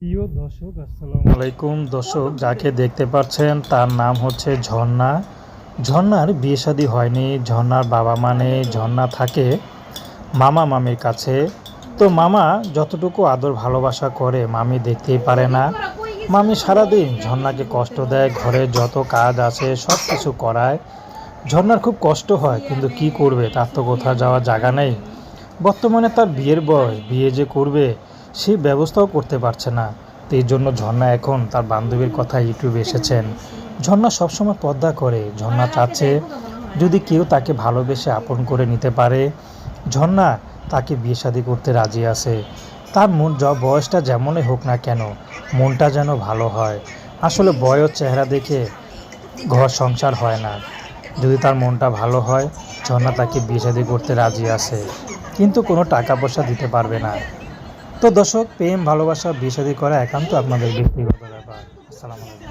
প্রিয় দর্শক, আসসালামু আলাইকুম। দর্শক, যাকে দেখতে পাচ্ছেন তার নাম হচ্ছে ঝর্ণা। ঝর্ণার বিয়ে শাদী হয়নি। ঝর্ণার বাবা মানে ঝর্ণা থাকে মামা মামির কাছে। তো মামা যতটুকু আদর ভালোবাসা করে মামি দেখতেই পারে না। মামি সারাদিন ঝর্ণাকে কষ্ট দেয়, ঘরে যত কাজ আছে সব কিছু করায়। ঝর্ণার খুব কষ্ট হয়, কিন্তু কি করবে, তার তো কোথাও যাওয়ার জায়গা নেই। বর্তমানে তার বিয়ের বয়স, বিয়ে যে করবে সেই ব্যবস্থাও করতে পারছে না। তো এই জন্য ঝর্ণা এখন তার বান্ধবীর কথা ইউটিউবে এসেছেন। ঝর্ণা সবসময় পর্দা করে। ঝর্ণা চাচ্ছে যদি কেউ তাকে ভালোবেসে আপন করে নিতে পারে। ঝর্ণা তাকে বিয়ে শাদী করতে রাজি আছে। তার মন বয়সটা যেমনই হোক না কেন, মনটা যেন ভালো হয়। আসলে বয়স চেহারা দেখে ঘর সংসার হয় না। যদি তার মনটা ভালো হয়, ঝর্ণা তাকে বিয়ে শাদী করতে রাজি আছে, কিন্তু কোনো টাকা পয়সা দিতে পারবে না। তো দর্শক, প্রেম ভালোবাসা বিয়ে শাদী করা একান্ত আপনাদের ব্যক্তিগত ব্যাপার। আসসালামু আলাইকুম।